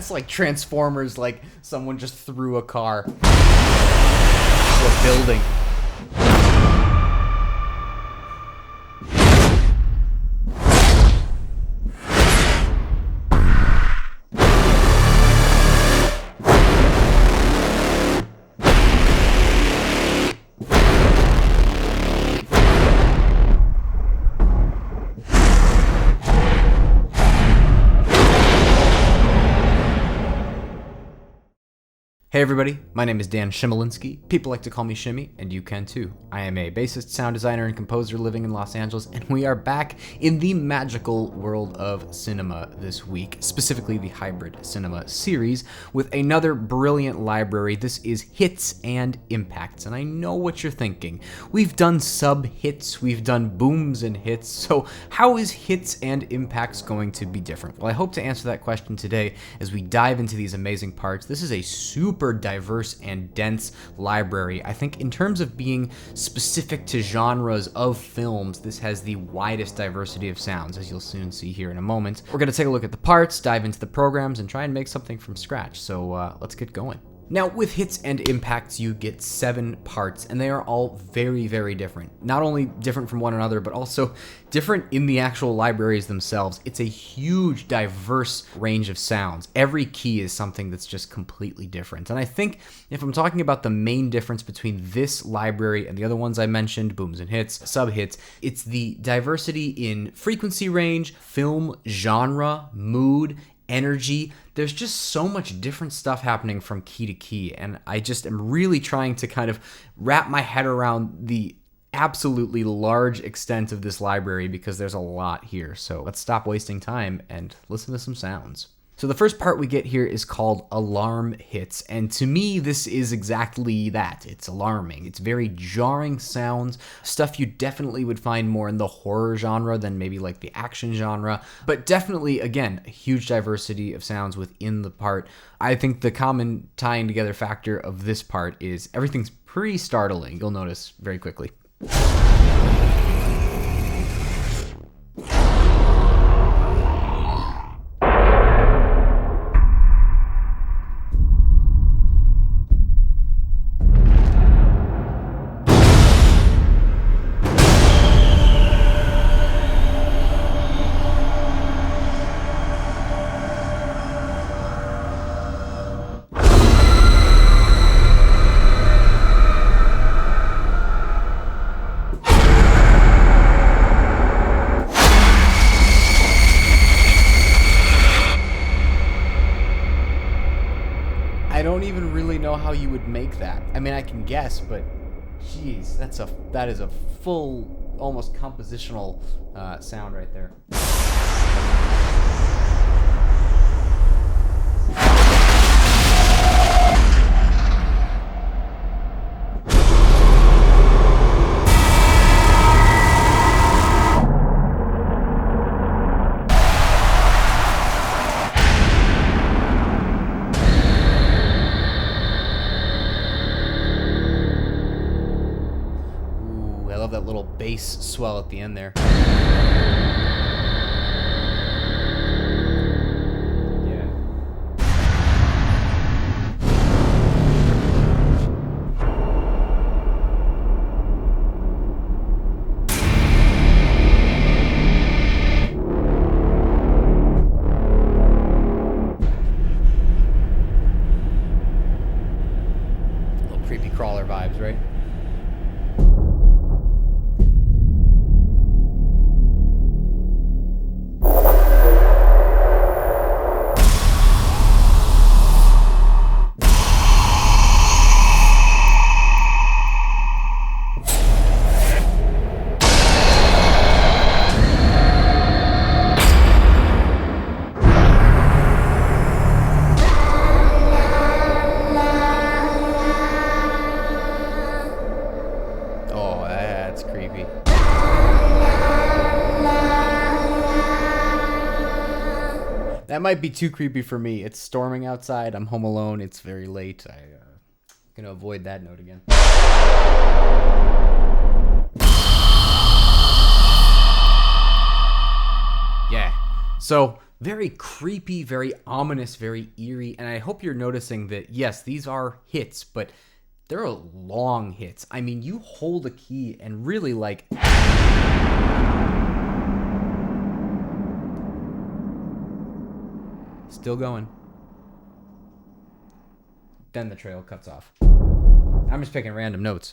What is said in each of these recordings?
That's like Transformers, like someone just threw a car to a building. Hey everybody, my name is Dan Shimolinski. People like to call me Shimmy, and you can too. I am a bassist, sound designer, and composer living in Los Angeles, and we are back in the magical world of cinema this week, specifically the Hybrid Cinema series, with another brilliant library. This is Hits and Impacts, and I know what you're thinking. We've done sub-hits, we've done booms and hits, so how is Hits and Impacts going to be different? Well, I hope to answer that question today as we dive into these amazing parts. This is a super diverse and dense library. I think in terms of being specific to genres of films, this has the widest diversity of sounds, as you'll soon see here in a moment. We're going to take a look at the parts, dive into the programs, and try and make something from scratch. So let's get going. Now, with Hits and Impacts, you get 7 parts, and they are all very, very different. Not only different from one another, but also different in the actual libraries themselves. It's a huge, diverse range of sounds. Every key is something that's just completely different. And I think if I'm talking about the main difference between this library and the other ones I mentioned, booms and hits, sub-hits, it's the diversity in frequency range, film genre, mood, energy. There's just so much different stuff happening from key to key, and I just am really trying to kind of wrap my head around the absolutely large extent of this library because there's a lot here. So let's stop wasting time and listen to some sounds. So the first part we get here is called Alarm Hits, and to me this is exactly that. It's alarming. It's very jarring sounds, stuff you definitely would find more in the horror genre than maybe like the action genre, but definitely, again, a huge diversity of sounds within the part. I think the common tying together factor of this part is everything's pretty startling. You'll notice very quickly. I don't even really know how you would make that. I mean, I can guess, but geez, that is a full, almost compositional sound right there. That little bass swell at the end there. Yeah. Little creepy crawler vibes, right? That might be too creepy for me. It's storming outside. I'm home alone. It's very late. I'm gonna avoid that note again. Yeah. So Very creepy, very ominous, very eerie. And I hope you're noticing that, yes, these are hits, but they're long hits. I mean, you hold a key and really like... Still going. Then the trail cuts off. I'm just picking random notes.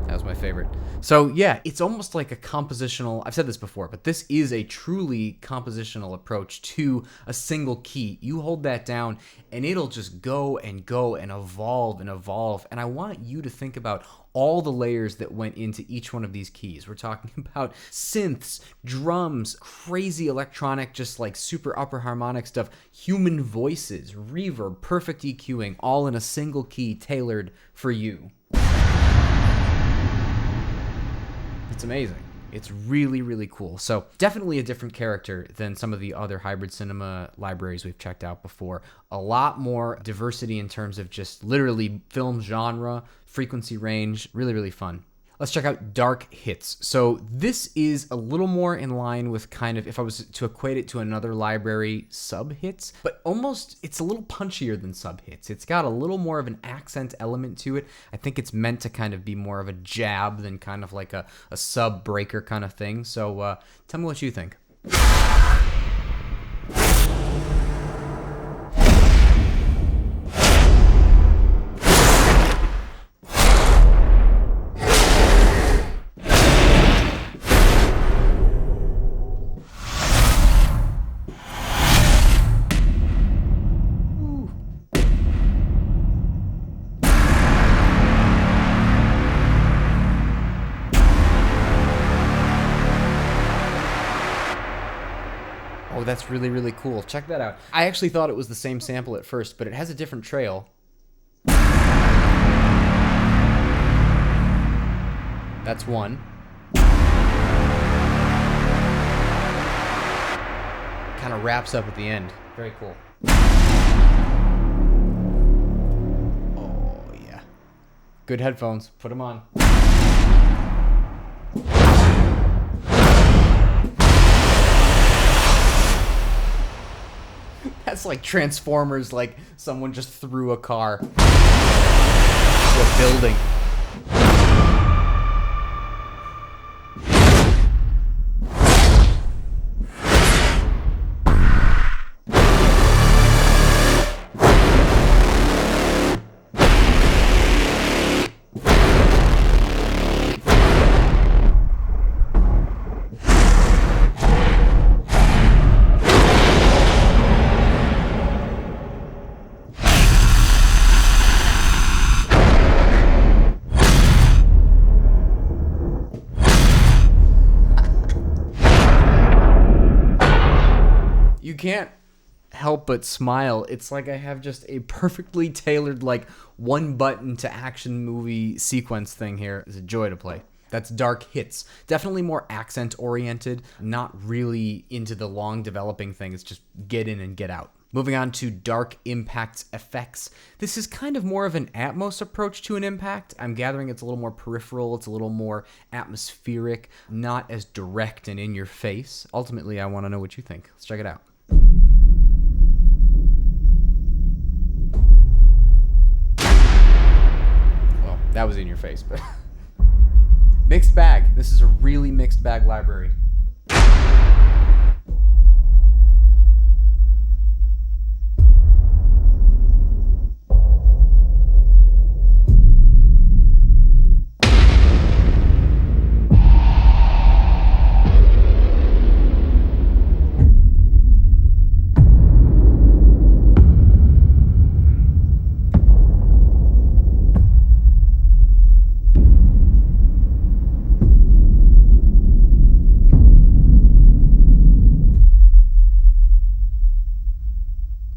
That was my favorite. So yeah, it's almost like a compositional, I've said this before, but this is a truly compositional approach to a single key. You hold that down and it'll just go and evolve and evolve. And I want you to think about all the layers that went into each one of these keys. We're talking about synths, drums, crazy electronic, just like super upper harmonic stuff, human voices, reverb, perfect EQing, all in a single key tailored for you. It's amazing. It's really, really cool. So definitely a different character than some of the other hybrid cinema libraries we've checked out before. A lot more diversity in terms of just literally film genre, frequency range. Really, really fun. Let's check out Dark Hits. So this is a little more in line with kind of, if I was to equate it to another library, sub-hits, but almost, it's a little punchier than sub-hits. It's got a little more of an accent element to it. I think it's meant to kind of be more of a jab than kind of like a sub-breaker kind of thing. So tell me what you think. Oh, that's really, really cool. Check that out. I actually thought it was the same sample at first, but it has a different trail. That's one. Kind of wraps up at the end. Very cool. Oh, yeah. Good headphones. Put them on. That's like Transformers, like someone just threw a car to a building. You can't help but smile. It's like I have just a perfectly tailored, like, one button to action movie sequence thing here. It's a joy to play. That's Dark Hits. Definitely more accent oriented, not really into the long developing thing. It's just get in and get out. Moving on to Dark Impact's effects. This is kind of more of an Atmos approach to an impact. I'm gathering it's a little more peripheral, it's a little more atmospheric, not as direct and in your face. Ultimately, I want to know what you think. Let's check it out. Well, that was in your face, but... Mixed bag. This is a really mixed bag library.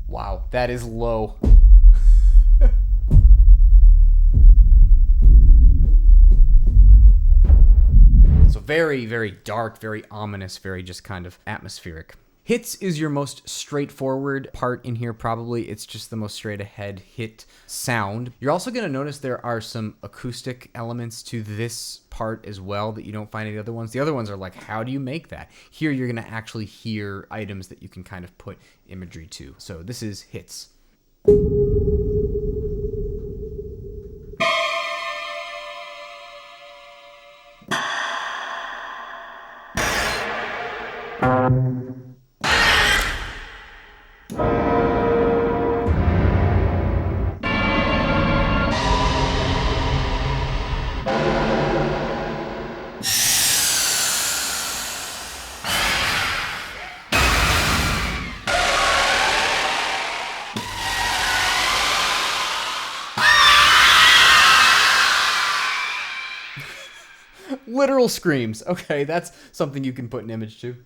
Wow, that is low. So very, very dark, very ominous, very just kind of atmospheric. Hits is your most straightforward part in here, probably. It's just the most straight ahead hit sound. You're also going to notice there are some acoustic elements to this part as well that you don't find in the other ones. The other ones are like, how do you make that? Here you're going to actually hear items that you can kind of put imagery to. So this is hits. Literal screams. Okay, that's something you can put an image to.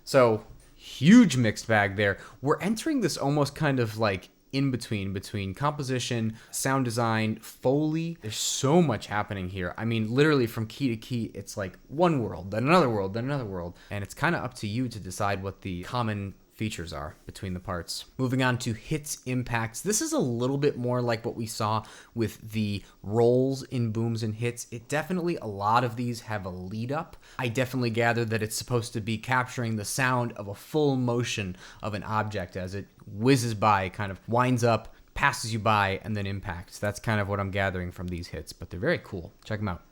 So, huge mixed bag there. We're entering this almost kind of like in between composition, sound design, Foley. There's so much happening here. I mean, literally from key to key, it's like one world, then another world, then another world. And it's kind of up to you to decide what the common features are between the parts. Moving on to hits, impacts. This is a little bit more like what we saw with the rolls in booms and hits. It definitely, a lot of these have a lead up. I definitely gathered that it's supposed to be capturing the sound of a full motion of an object as it whizzes by, kind of winds up, passes you by, and then impacts. That's kind of what I'm gathering from these hits, but they're very cool. Check them out.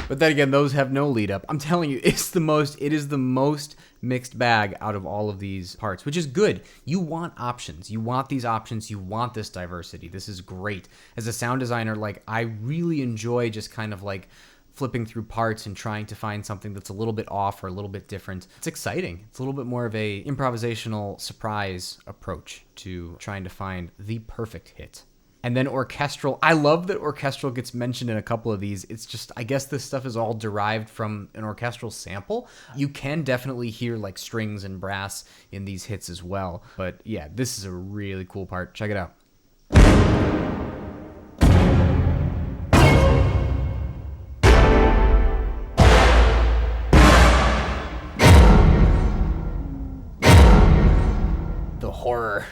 But then again, those have no lead up. I'm telling you, it is the most mixed bag out of all of these parts, which is good. You want options. You want these options. You want this diversity. This is great. As a sound designer, like, I really enjoy just kind of like flipping through parts and trying to find something that's a little bit off or a little bit different. It's exciting. It's a little bit more of a improvisational surprise approach to trying to find the perfect hit. And then orchestral. I love that orchestral gets mentioned in a couple of these. It's just, I guess this stuff is all derived from an orchestral sample. You can definitely hear like strings and brass in these hits as well. But yeah, this is a really cool part. Check it out. The horror.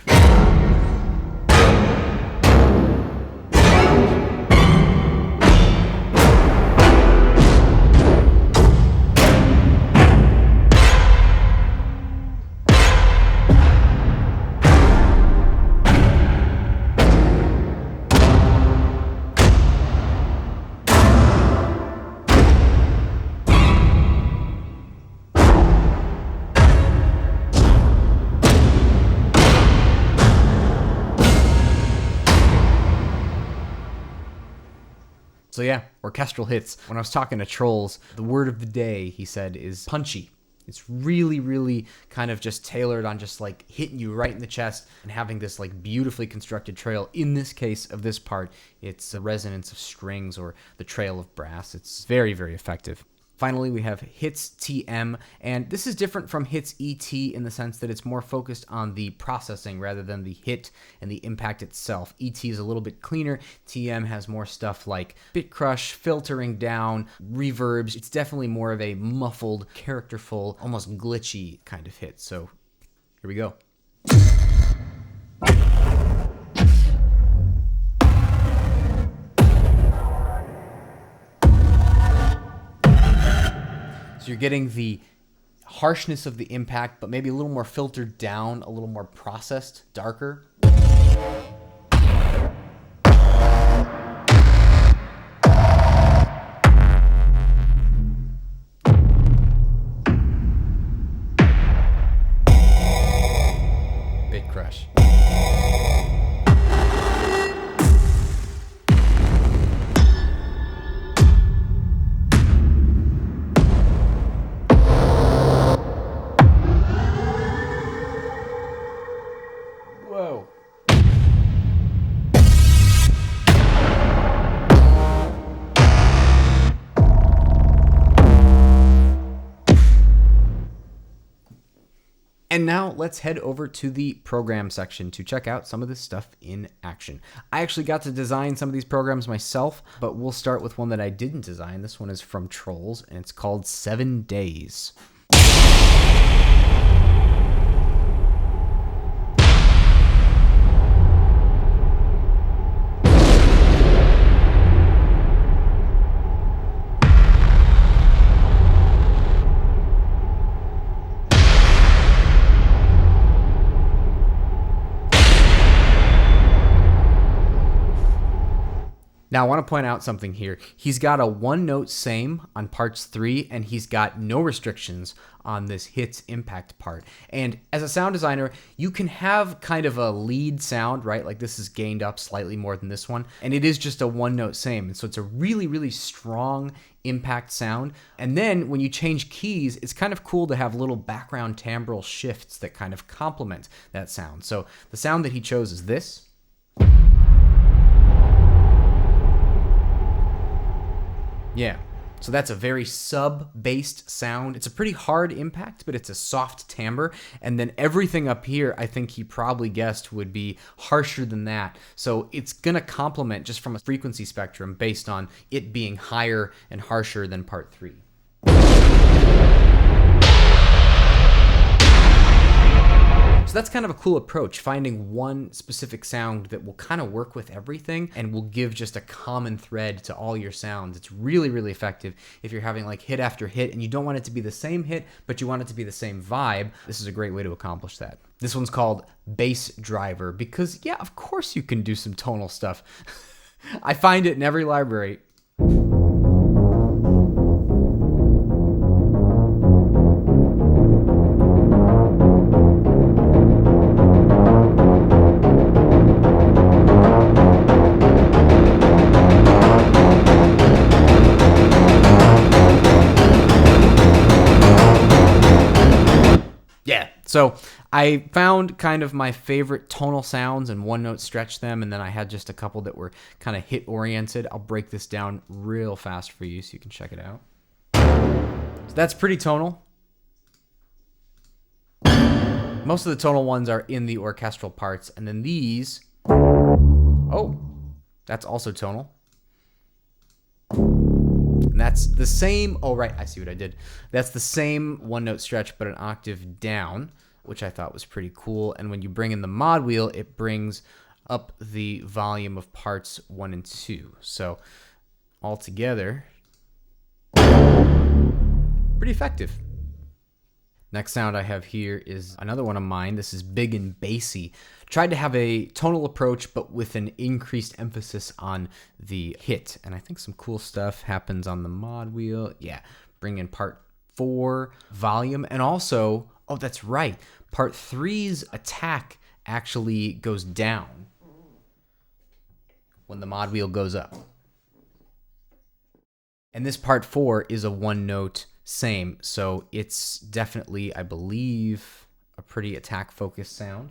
So yeah, orchestral hits. When I was talking to Trolls, the word of the day, he said, is punchy. It's really, really kind of just tailored on just like hitting you right in the chest and having this like beautifully constructed trail. In this case of this part, it's a resonance of strings or the trail of brass. It's very, very effective. Finally, we have hits TM, and this is different from hits ET in the sense that it's more focused on the processing rather than the hit and the impact itself. ET is a little bit cleaner. TM has more stuff like bit crush, filtering down, reverbs. It's definitely more of a muffled, characterful, almost glitchy kind of hit. So here we go. So you're getting the harshness of the impact, but maybe a little more filtered down, a little more processed, darker. Big crush. Whoa. And now let's head over to the program section to check out some of this stuff in action. I actually got to design some of these programs myself, but we'll start with one that I didn't design. This one is from Trolls, and it's called 7 Days. Now, I want to point out something here. He's got a one note same on parts 3, and he's got no restrictions on this hits impact part. And as a sound designer, you can have kind of a lead sound, right? Like this is gained up slightly more than this one, and it is just a one note same. And so it's a really, really strong impact sound. And then when you change keys, it's kind of cool to have little background timbral shifts that kind of complement that sound. So the sound that he chose is this. Yeah, so that's a very sub-based sound. It's a pretty hard impact, but it's a soft timbre. And then everything up here, I think he probably guessed would be harsher than that. So it's going to complement just from a frequency spectrum based on it being higher and harsher than part 3. So that's kind of a cool approach, finding one specific sound that will kind of work with everything and will give just a common thread to all your sounds. It's really, really effective if you're having like hit after hit and you don't want it to be the same hit, but you want it to be the same vibe. This is a great way to accomplish that. This one's called Bass Driver because, yeah, of course you can do some tonal stuff. I find it in every library. So I found kind of my favorite tonal sounds and one note stretched them, and then I had just a couple that were kind of hit oriented. I'll break this down real fast for you so you can check it out. So that's pretty tonal. Most of the tonal ones are in the orchestral parts, and then these, oh, that's also tonal. And that's the same, oh right, I see what I did. That's the same one note stretch, but an octave down, which I thought was pretty cool. And when you bring in the mod wheel, it brings up the volume of parts 1 and 2. So altogether, pretty effective. Next sound I have here is another one of mine. This is big and bassy. Tried to have a tonal approach, but with an increased emphasis on the hit. And I think some cool stuff happens on the mod wheel. Yeah, bring in part 4 volume. And also, oh, that's right, part 3's attack actually goes down when the mod wheel goes up. And this part 4 is a one note same, so it's definitely, I believe, a pretty attack-focused sound.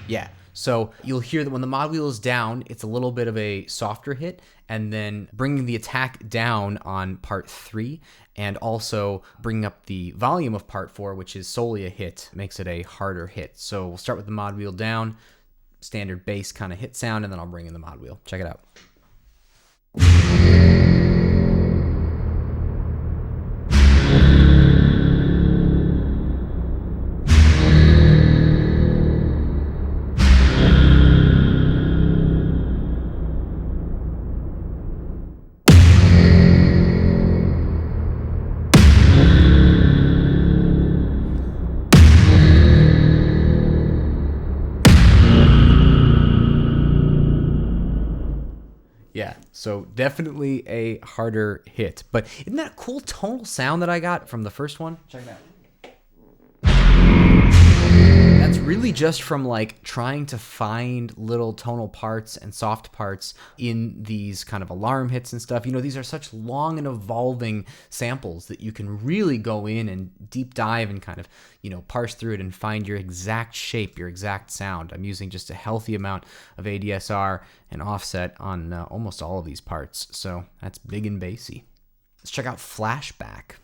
Yeah, so you'll hear that when the mod wheel is down, it's a little bit of a softer hit, and then bringing the attack down on part 3, and also bringing up the volume of part 4, which is solely a hit, makes it a harder hit. So we'll start with the mod wheel down, standard bass kind of hit sound, and then I'll bring in the mod wheel. Check it out. Yeah, so definitely a harder hit. But isn't that a cool tonal sound that I got from the first one? Check it out. That's really just from like trying to find little tonal parts and soft parts in these kind of alarm hits and stuff. You know, these are such long and evolving samples that you can really go in and deep dive and kind of, you know, parse through it and find your exact shape, your exact sound. I'm using just a healthy amount of ADSR and offset on almost all of these parts. So that's big and bassy. Let's check out Flashback.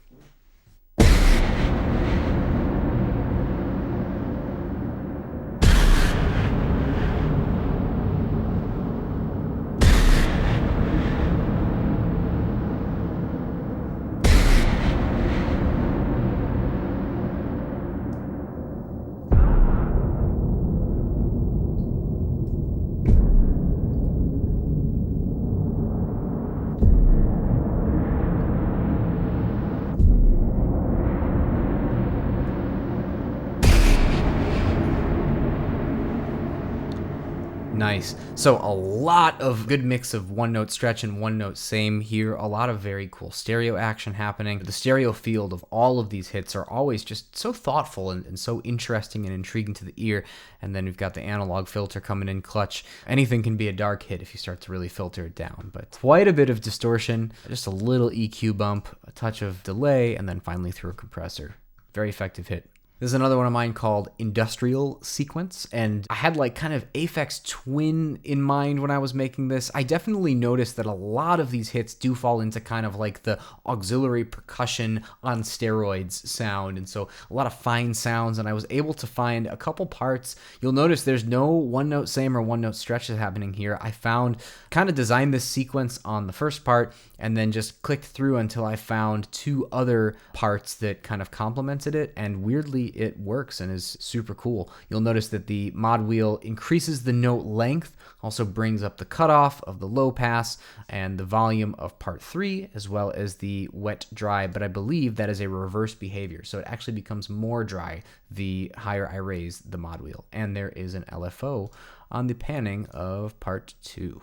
Nice. So a lot of good mix of one note stretch and one note same here. A lot of very cool stereo action happening. The stereo field of all of these hits are always just so thoughtful and so interesting and intriguing to the ear. And then we've got the analog filter coming in clutch. Anything can be a dark hit if you start to really filter it down. But quite a bit of distortion, just a little EQ bump, a touch of delay, and then finally through a compressor. Very effective hit. This is another one of mine called Industrial Sequence, and I had like kind of Aphex Twin in mind when I was making this. I definitely noticed that a lot of these hits do fall into kind of like the auxiliary percussion on steroids sound, and so a lot of fine sounds, and I was able to find a couple parts. You'll notice there's no one note same or one note stretches happening here. I found, kind of designed this sequence on the first part, and then just clicked through until I found two other parts that kind of complemented it, and weirdly it works and is super cool. You'll notice that the mod wheel increases the note length, also brings up the cutoff of the low pass and the volume of part 3, as well as the wet dry, but I believe that is a reverse behavior, so it actually becomes more dry the higher I raise the mod wheel. And there is an LFO on the panning of part 2.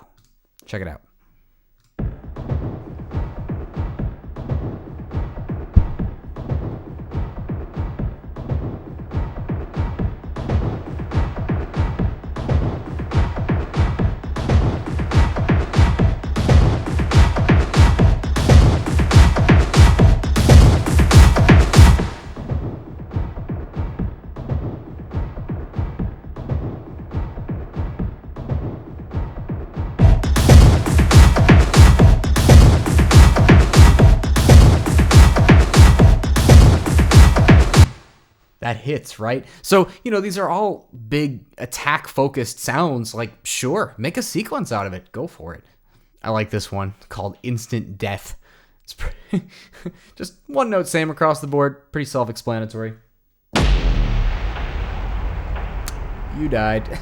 Check it out. That hits, right? So, you know, these are all big attack-focused sounds. Like, sure, make a sequence out of it. Go for it. I like this one called Instant Death. It's just one note same across the board. Pretty self-explanatory. You died.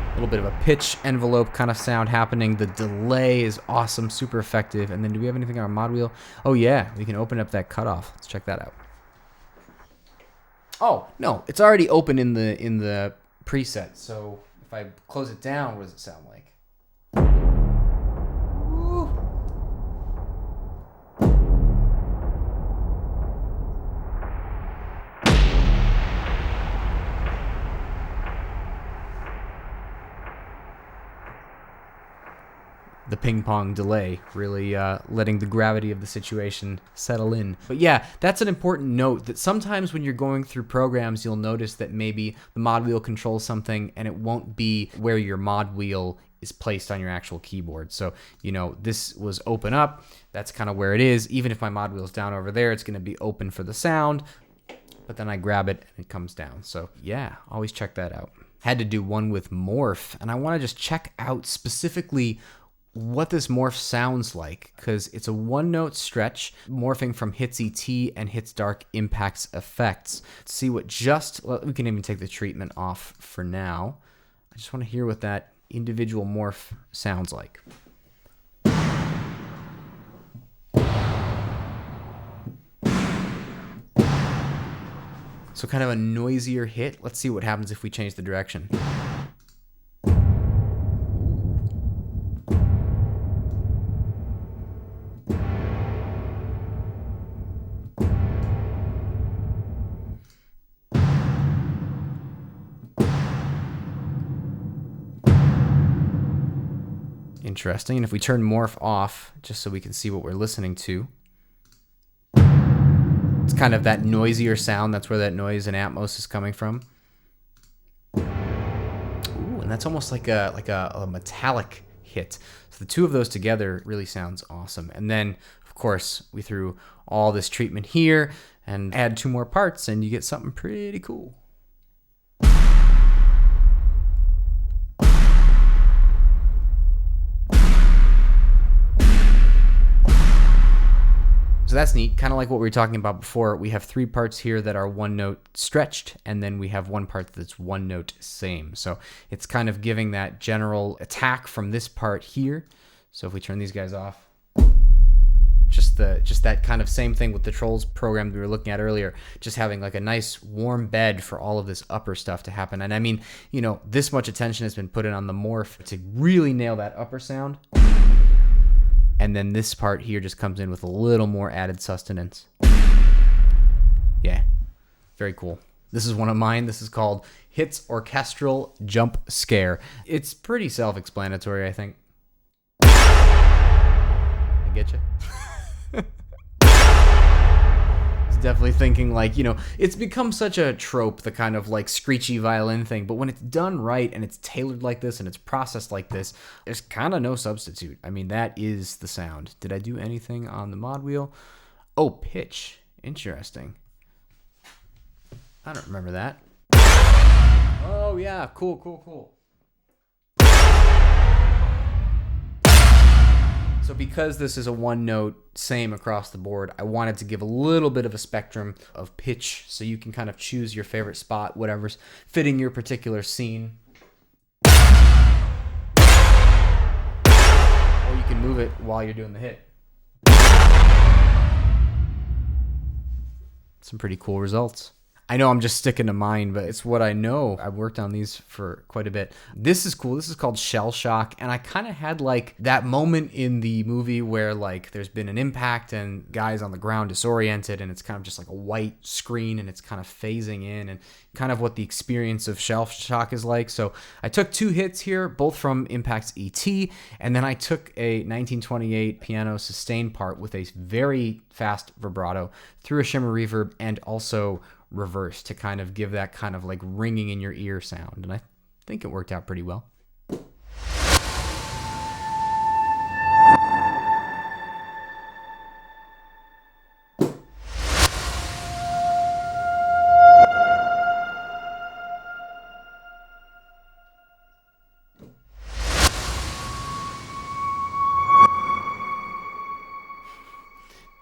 A little bit of a pitch envelope kind of sound happening. The delay is awesome, super effective. And then do we have anything on our mod wheel? Oh yeah, we can open up that cutoff. Let's check that out. Oh, no, it's already open in the preset. So if I close it down, what does it sound like? The ping pong delay really letting the gravity of the situation settle in. But yeah, that's an important note that sometimes when you're going through programs, you'll notice that maybe the mod wheel controls something and it won't be where your mod wheel is placed on your actual keyboard. So, you know, this was open up. That's kind of where it is. Even if my mod wheel is down over there, it's going to be open for the sound. But then I grab it and it comes down. So yeah, always check that out. Had to do one with Morph, and I want to just check out specifically what this morph sounds like, because it's a one note stretch morphing from hits ET and hits dark impacts effects. Let's see what well, we can even take the treatment off for now. I just want to hear what that individual morph sounds like. So kind of a noisier hit. Let's see what happens if we change the direction. Interesting. And if we turn Morph off, just so we can see what we're listening to, it's kind of that noisier sound. That's where that noise and Atmos is coming from. Ooh, and that's almost like a metallic hit. So the two of those together really sounds awesome. And then, of course, we threw all this treatment here and add 2 more parts, and you get something pretty cool. So that's neat, kind of like what we were talking about before. We have 3 parts here that are 1 note stretched, and then we have 1 part that's 1 note same. So it's kind of giving that general attack from this part here. So if we turn these guys off, just that kind of same thing with the Trolls program we were looking at earlier, just having like a nice warm bed for all of this upper stuff to happen. And I mean, you know, this much attention has been put in on the Morph to really nail that upper sound. And then this part here just comes in with a little more added sustenance. Yeah, very cool. This is one of mine. This is called Hits Orchestral Jump Scare. It's pretty self-explanatory, I think. I get you. Definitely thinking like, you know, it's become such a trope, the kind of like screechy violin thing, but when it's done right and it's tailored like this and it's processed like this, there's kind of no substitute. I mean, that is the sound. Did I do anything on the mod wheel? Oh, pitch. Interesting. I don't remember that. Oh yeah, cool. So because this is a 1 note same across the board, I wanted to give a little bit of a spectrum of pitch so you can kind of choose your favorite spot, whatever's fitting your particular scene. Or you can move it while you're doing the hit. Some pretty cool results. I know I'm just sticking to mine, but it's what I know. I've worked on these for quite a bit. This is cool. This is called Shell Shock, and I kind of had like that moment in the movie where like there's been an impact and guys on the ground disoriented, and it's kind of just like a white screen and it's kind of phasing in, and kind of what the experience of Shell Shock is like. So I took 2 hits here, both from Impact's ET, and then I took a 1928 piano sustain part with a very fast vibrato through a shimmer reverb and also reverse to kind of give that kind of like ringing in your ear sound, and I think it worked out pretty well.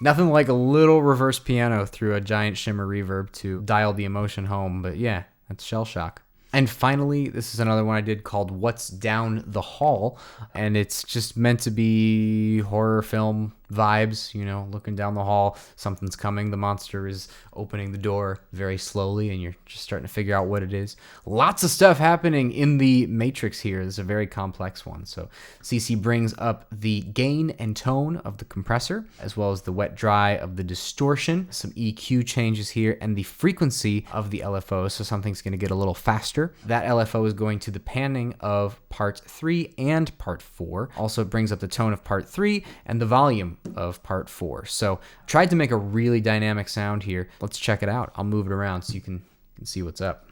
Nothing like a little reverse piano through a giant shimmer reverb to dial the emotion home, but yeah, that's Shell Shock. And finally, this is another one I did called What's Down the Hall, and it's just meant to be horror film vibes, you know, looking down the hall, something's coming, the monster is opening the door very slowly, and you're just starting to figure out what it is. Lots of stuff happening in the matrix here. This is a very complex one. So CC brings up the gain and tone of the compressor, as well as the wet dry of the distortion, some EQ changes here, and the frequency of the LFO, so something's going to get a little faster. That LFO is going to the panning of part 3 and part 4. Also, it brings up the tone of part 3 and the volume of part 4. So tried to make a really dynamic sound here. Let's check it out. I'll move it around so you can see what's up.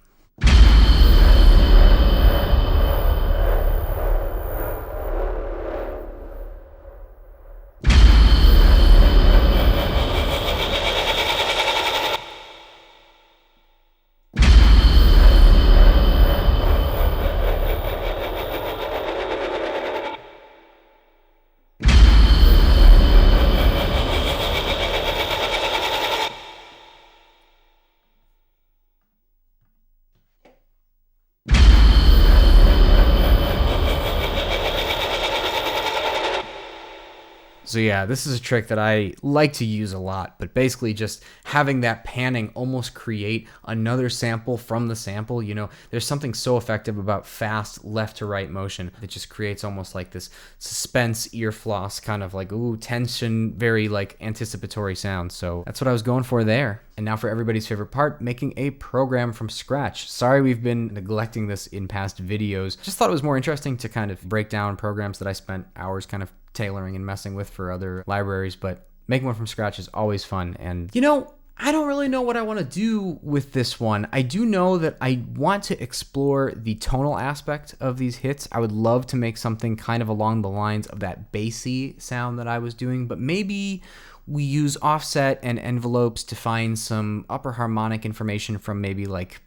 So yeah, this is a trick that I like to use a lot, but basically just having that panning almost create another sample from the sample. You know, there's something so effective about fast left to right motion that just creates almost like this suspense ear floss kind of like, ooh, tension, very like anticipatory sound. So that's what I was going for there. And now for everybody's favorite part, making a program from scratch. Sorry we've been neglecting this in past videos. Just thought it was more interesting to kind of break down programs that I spent hours kind of tailoring and messing with for other libraries, but making one from scratch is always fun. And you know, I don't really know what I want to do with this one. I do know that I want to explore the tonal aspect of these hits. I would love to make something kind of along the lines of that bassy sound that I was doing, but maybe we use offset and envelopes to find some upper harmonic information from maybe like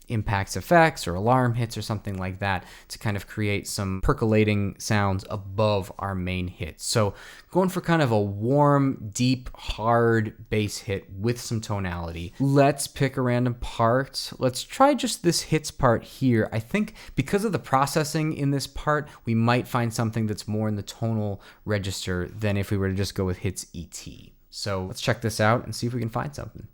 impacts effects or alarm hits or something like that to kind of create some percolating sounds above our main hits. So going for kind of a warm, deep, hard bass hit with some tonality. Let's pick a random part. Let's try just this hits part here. I think because of the processing in this part, we might find something that's more in the tonal register than if we were to just go with hits ET. So let's check this out and see if we can find something.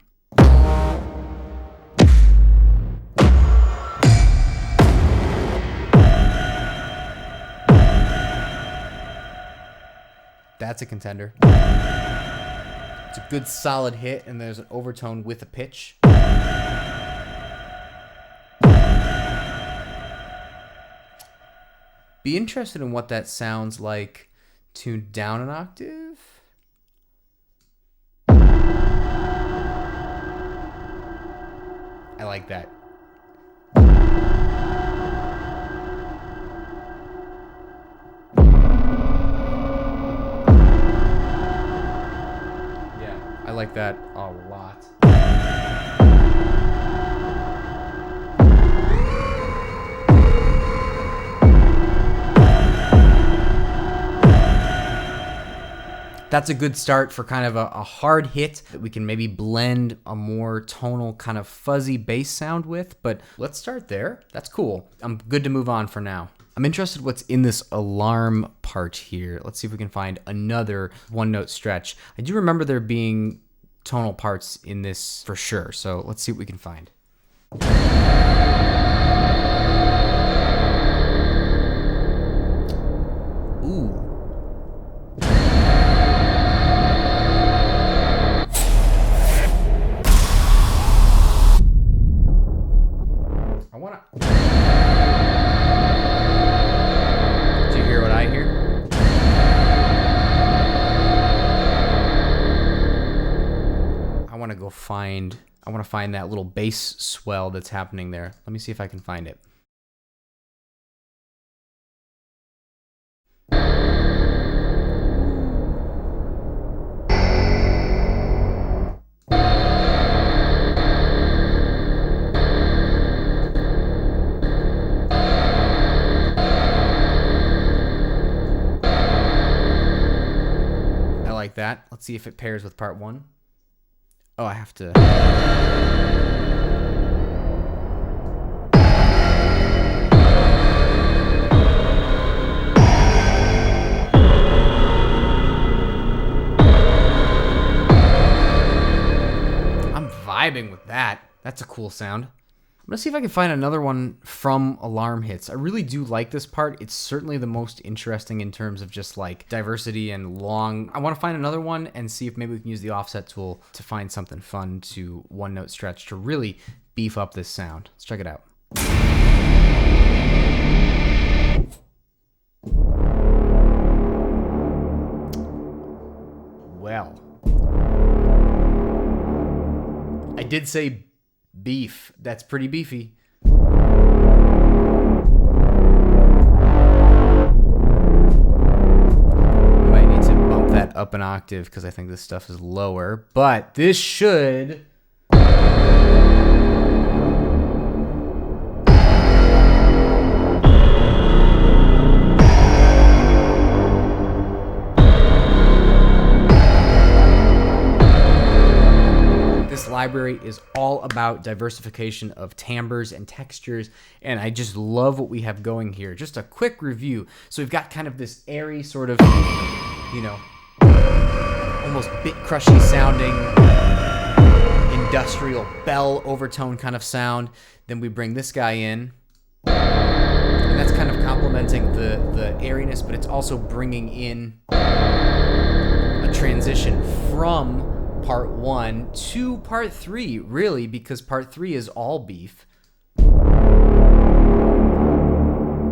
That's a contender. It's a good solid hit, and there's an overtone with a pitch. Be interested in what that sounds like tuned down an octave. I like that. I like that a lot. That's a good start for kind of a hard hit that we can maybe blend a more tonal kind of fuzzy bass sound with, but let's start there. That's cool. I'm good to move on for now. I'm interested what's in this alarm part here. Let's see if we can find another one note stretch. I do remember there being tonal parts in this for sure, so let's see what we can find. Ooh. Do you hear what I hear? I want to find that little bass swell that's happening there. Let me see if I can find it. I like that. Let's see if it pairs with part one. Oh, I have to. I'm vibing with that. That's a cool sound. I'm gonna see if I can find another one from alarm hits. I really do like this part. It's certainly the most interesting in terms of just like diversity and long. I want to find another one and see if maybe we can use the offset tool to find something fun to one note stretch to really beef up this sound. Let's check it out. Well, I did say beef. That's pretty beefy. We might need to bump that up an octave because I think this stuff is lower, but this should. Library is all about diversification of timbres and textures, and I just love what we have going here. Just a quick review. So we've got kind of this airy sort of, you know, almost bit crushy sounding industrial bell overtone kind of sound. Then we bring this guy in, and that's kind of complementing the airiness, but it's also bringing in a transition from part 1 to part 3, really, because part 3 is all beef.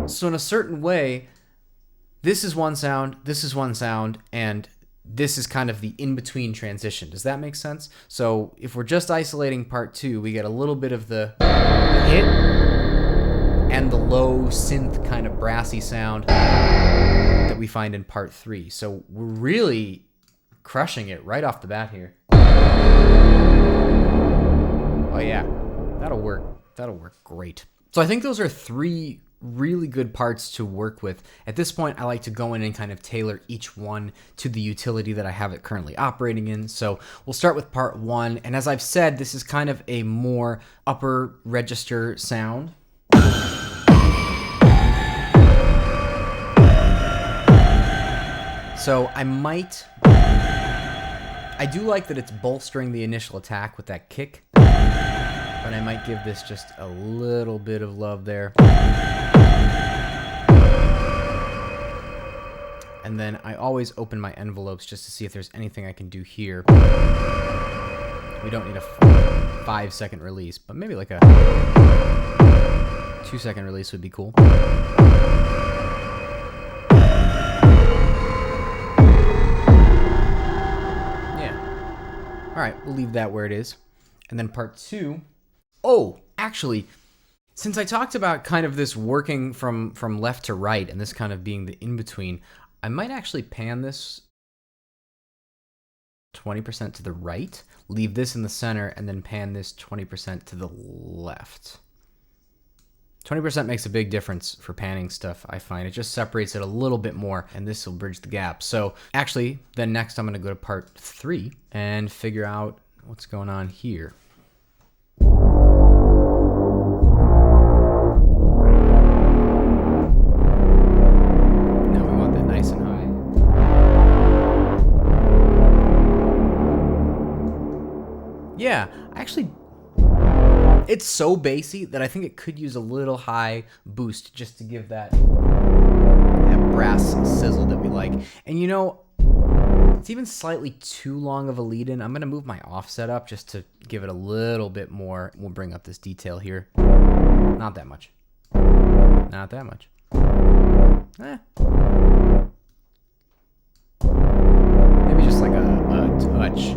So in a certain way, this is one sound, this is one sound, and this is kind of the in-between transition. Does that make sense? So if we're just isolating part 2, we get a little bit of the hit and the low synth kind of brassy sound that we find in part 3. So we're really crushing it right off the bat here. Oh yeah, that'll work. That'll work great. So I think those are 3 really good parts to work with. At this point, I like to go in and kind of tailor each one to the utility that I have it currently operating in. So we'll start with part 1. And as I've said, this is kind of a more upper register sound. So I do like that it's bolstering the initial attack with that kick, but I might give this just a little bit of love there. And then I always open my envelopes just to see if there's anything I can do here. We don't need a 5-second release, but maybe like a 2-second release would be cool. All right, we'll leave that where it is. And then part 2. Oh, actually, since I talked about kind of this working from left to right and this kind of being the in-between, I might actually pan this 20% to the right, leave this in the center, and then pan this 20% to the left. 20% makes a big difference for panning stuff, I find. It just separates it a little bit more, and this will bridge the gap. So actually, then next I'm going to go to part 3 and figure out what's going on here. Now we want that nice and high. Yeah, actually, it's so bassy that I think it could use a little high boost just to give that brass sizzle that we like. And you know, it's even slightly too long of a lead-in. I'm going to move my offset up just to give it a little bit more. We'll bring up this detail here. Not that much. Not that much. Maybe just like a touch.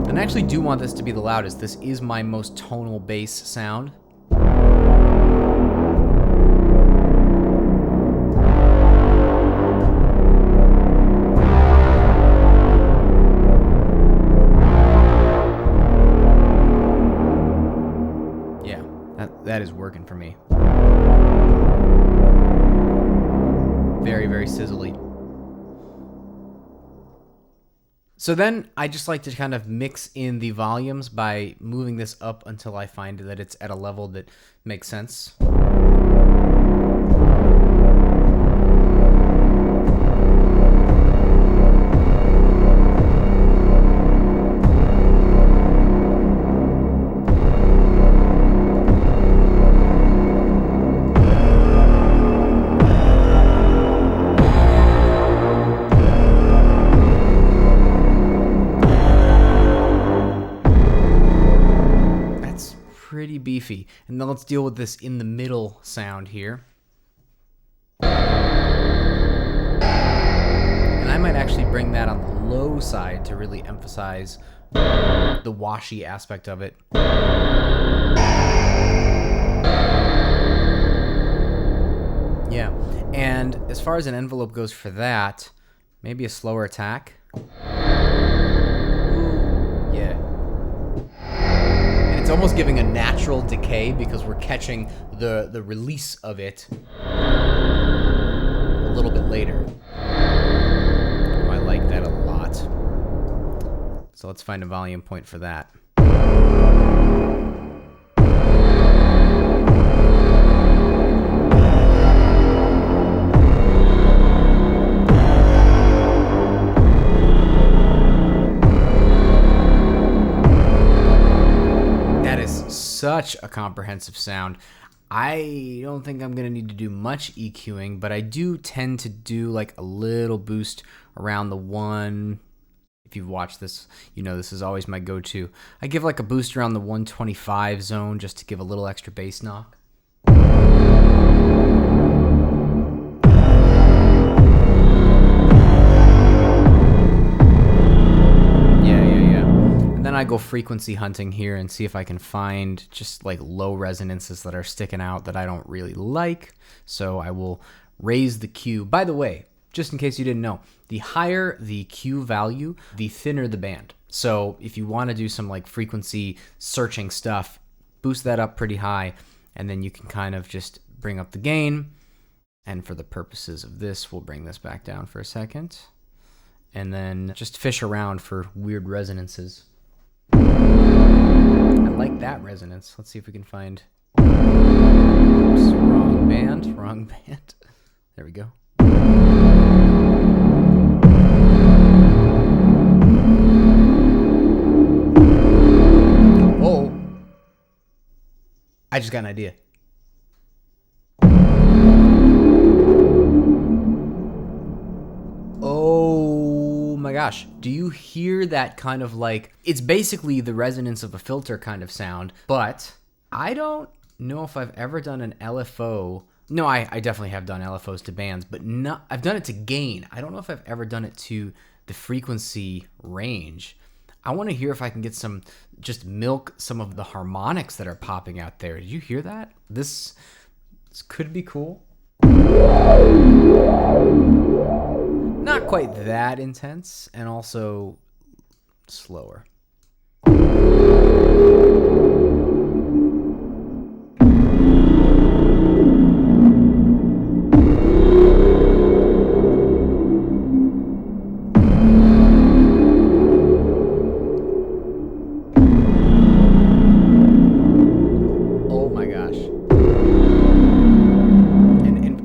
And I actually do want this to be the loudest. This is my most tonal bass sound. Yeah, that is working for me. Very, very sizzly. So then I just like to kind of mix in the volumes by moving this up until I find that it's at a level that makes sense. Pretty beefy. And then let's deal with this in the middle sound here. And I might actually bring that on the low side to really emphasize the washy aspect of it. Yeah. And as far as an envelope goes for that, maybe a slower attack. Yeah. It's almost giving a natural decay because we're catching the release of it a little bit later. I like that a lot. So let's find a volume point for that. Such a comprehensive sound. I don't think I'm going to need to do much EQing, but I do tend to do like a little boost around the one. If you've watched this, you know this is always my go-to. I give like a boost around the 125 zone just to give a little extra bass knock. Then I go frequency hunting here and see if I can find just like low resonances that are sticking out that I don't really like. So I will raise the Q. By the way, just in case you didn't know, the higher the Q value, the thinner the band. So if you want to do some like frequency searching stuff, boost that up pretty high, and then you can kind of just bring up the gain. And for the purposes of this, we'll bring this back down for a second. And then just fish around for weird resonances. I like that resonance. Let's see if we can find... Oops, wrong band. There we go. Oh! I just got an idea. Oh my gosh. Do you hear that kind of like... It's basically the resonance of a filter kind of sound, but I don't know if I've ever done an LFO. No, I definitely have done LFOs to bands, but not... I've done it to gain. I don't know if I've ever done it to the frequency range. I want to hear if I can get some... Just milk some of the harmonics that are popping out there. Did you hear that? This could be cool. Not quite that intense, and also slower. Oh my gosh.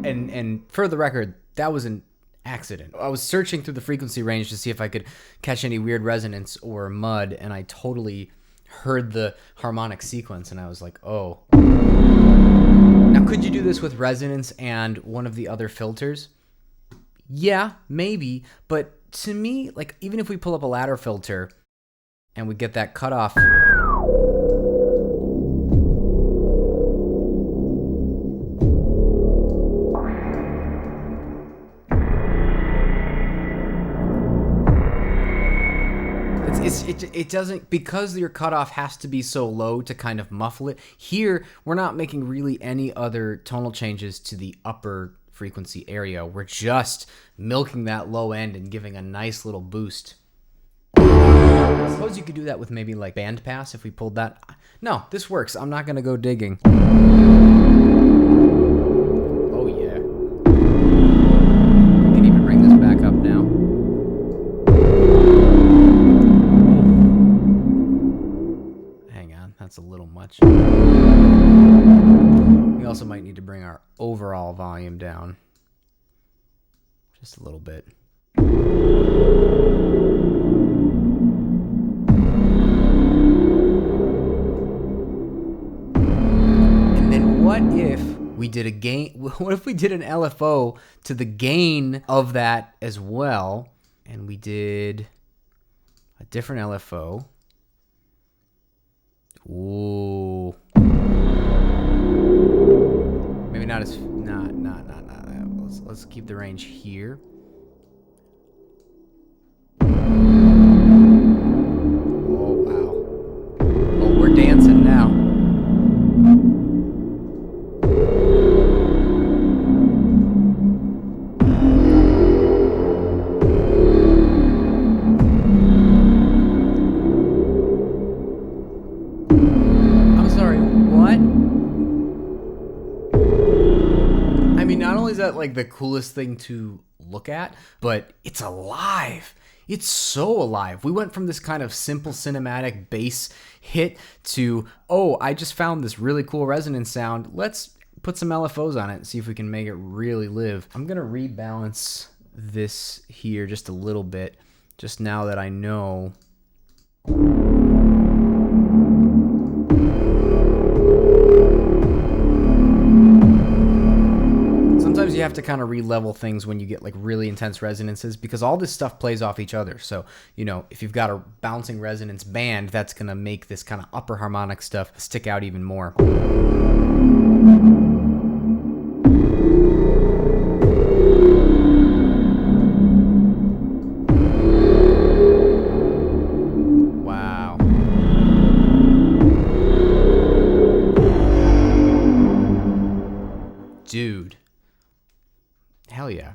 And for the record, that was an accident. I was searching through the frequency range to see if I could catch any weird resonance or mud, and I totally heard the harmonic sequence, and I was like, oh. Now, could you do this with resonance and one of the other filters? Yeah, maybe, but to me, like, even if we pull up a ladder filter and we get that cutoff... It doesn't, because your cutoff has to be so low to kind of muffle it. Here, we're not making really any other tonal changes to the upper frequency area. We're just milking that low end and giving a nice little boost. I suppose you could do that with maybe like bandpass if we pulled that. No, this works. I'm not going to go digging. Oh, yeah. We can even bring this back up now. That's a little much. We also might need to bring our overall volume down just a little bit. And then what if we did a gain? What if we did an LFO to the gain of that as well? And we did a different LFO. Ooh. Maybe not as not. Let's keep the range here. Oh wow. Oh, we're dancing now. Is that like the coolest thing to look at, but it's alive. It's so alive. We went from this kind of simple cinematic bass hit to, oh, I just found this really cool resonance sound. Let's put some LFOs on it and see if we can make it really live. I'm gonna rebalance this here just a little bit, just now that I know. have to kind of re-level things when you get like really intense resonances, because all this stuff plays off each other. So, you know, if you've got a bouncing resonance band, that's going to make this kind of upper harmonic stuff stick out even more. Dude. Hell yeah.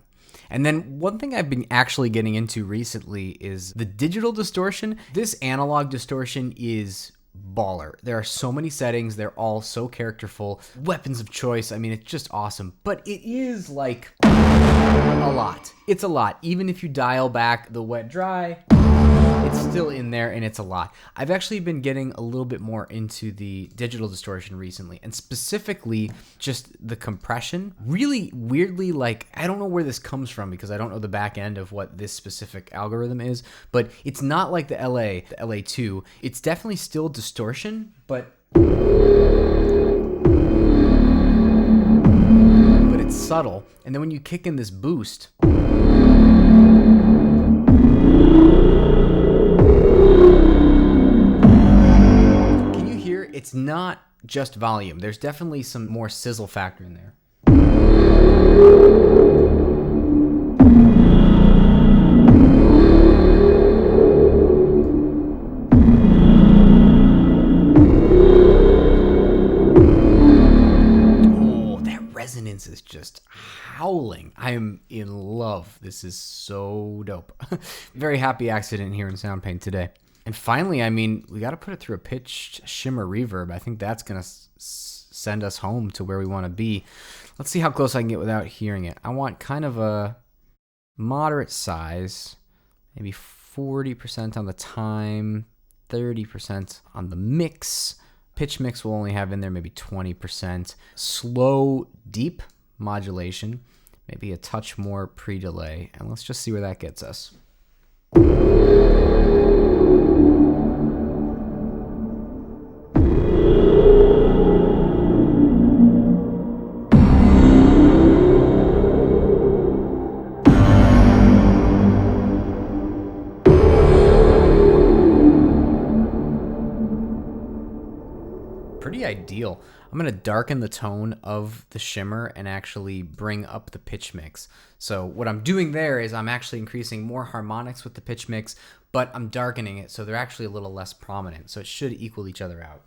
And then one thing I've been actually getting into recently is the digital distortion. This analog distortion is baller. There are so many settings. They're all so characterful. Weapons of choice. I mean, it's just awesome. But it is like a lot. It's a lot. Even if you dial back the wet dry, it's still in there, and it's a lot. I've actually been getting a little bit more into the digital distortion recently, and specifically just the compression. Really weirdly, like, I don't know where this comes from because I don't know the back end of what this specific algorithm is, but it's not like the LA2. It's definitely still distortion, but it's subtle. And then when you kick in this boost, it's not just volume. There's definitely some more sizzle factor in there. Oh, that resonance is just howling. I am in love. This is so dope. Very happy accident here in Soundpaint today. And finally, I mean, we got to put it through a pitched shimmer reverb. I think that's going to send us home to where we want to be. Let's see how close I can get without hearing it. I want kind of a moderate size, maybe 40% on the time, 30% on the mix. Pitch mix we'll only have in there maybe 20%. Slow, deep modulation, maybe a touch more pre-delay. And let's just see where that gets us. Pretty ideal. I'm going to darken the tone of the shimmer and actually bring up the pitch mix. So what I'm doing there is I'm actually increasing more harmonics with the pitch mix, but I'm darkening it so they're actually a little less prominent. So it should equal each other out.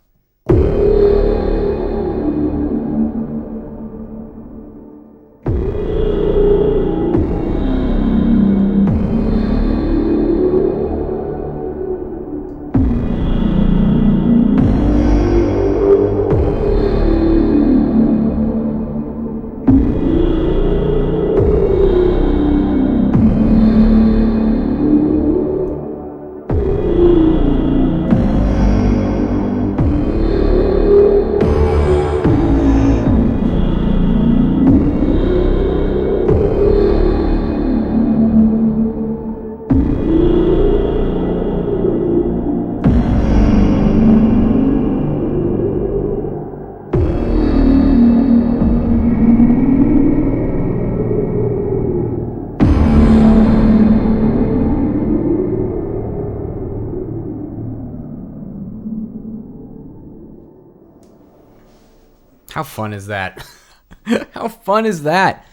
How fun is that? How fun is that?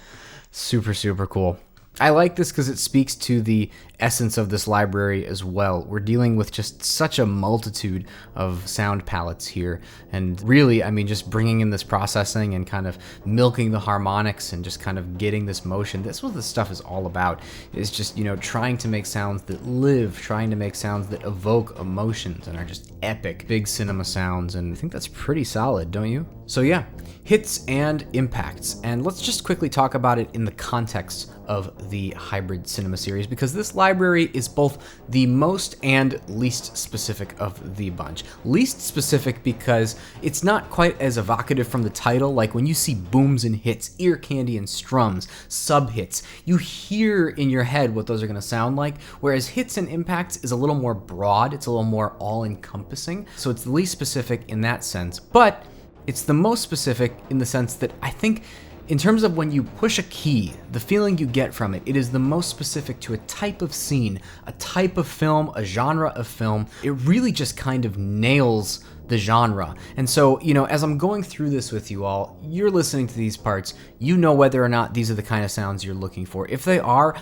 Super, super cool. I like this because it speaks to the essence of this library as well. We're dealing with just such a multitude of sound palettes here. And really, I mean, just bringing in this processing and kind of milking the harmonics and just kind of getting this motion. That's what this stuff is all about. It's just, you know, trying to make sounds that live, trying to make sounds that evoke emotions and are just epic, big cinema sounds. And I think that's pretty solid, don't you? So yeah, hits and impacts. And let's just quickly talk about it in the context of the hybrid cinema series, because this library is both the most and least specific of the bunch. Least specific because it's not quite as evocative from the title. Like when you see booms and hits, ear candy and strums, sub hits, you hear in your head what those are going to sound like, whereas hits and impacts is a little more broad, it's a little more all-encompassing, so it's the least specific in that sense, but it's the most specific in the sense that I think In terms of when you push a key, the feeling you get from it is the most specific to a type of scene, a type of film, a genre of film. It really just kind of nails the genre. And so, you know, as I'm going through this with you all, you're listening to these parts, you know whether or not these are the kind of sounds you're looking for. If they are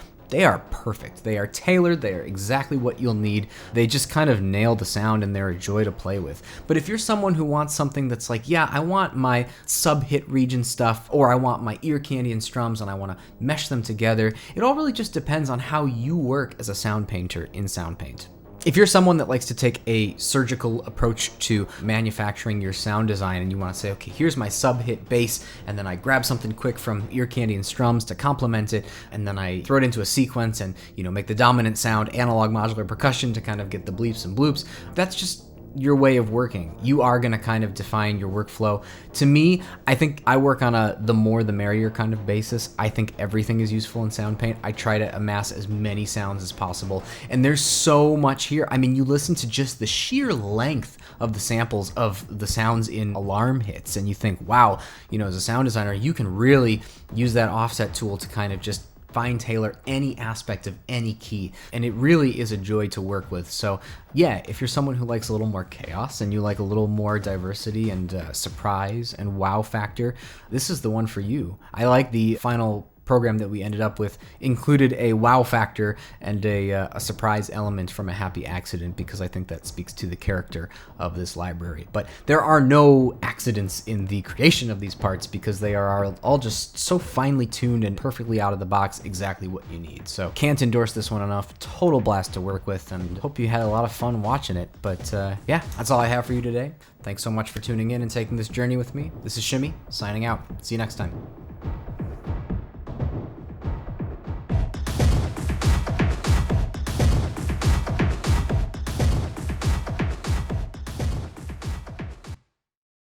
perfect. They are tailored. They are exactly what you'll need. They just kind of nail the sound and they're a joy to play with. But if you're someone who wants something that's like, yeah, I want my sub-hit region stuff, or I want my ear candy and strums and I want to mesh them together, it all really just depends on how you work as a sound painter in Soundpaint. If you're someone that likes to take a surgical approach to manufacturing your sound design and you want to say, okay, here's my sub-hit bass, and then I grab something quick from ear candy and strums to complement it, and then I throw it into a sequence and, you know, make the dominant sound analog modular percussion to kind of get the bleeps and bloops, that's just your way of working. You are going to kind of define your workflow. To me, I think I work on a the more the merrier kind of basis. I think everything is useful in Soundpaint. I try to amass as many sounds as possible. And there's so much here. I mean, you listen to just the sheer length of the samples of the sounds in alarm hits and you think, wow, you know, as a sound designer, you can really use that offset tool to kind of just fine tailor any aspect of any key, and it really is a joy to work with. So yeah, if you're someone who likes a little more chaos and you like a little more diversity and surprise and wow factor, this is the one for you. I like the final program that we ended up with included a wow factor and a surprise element from a happy accident, because I think that speaks to the character of this library. But there are no accidents in the creation of these parts because they are all just so finely tuned and perfectly out of the box, exactly what you need. So can't endorse this one enough. Total blast to work with, and hope you had a lot of fun watching it. But yeah, that's all I have for you today. Thanks so much for tuning in and taking this journey with me. This is Shimmy, signing out. See you next time.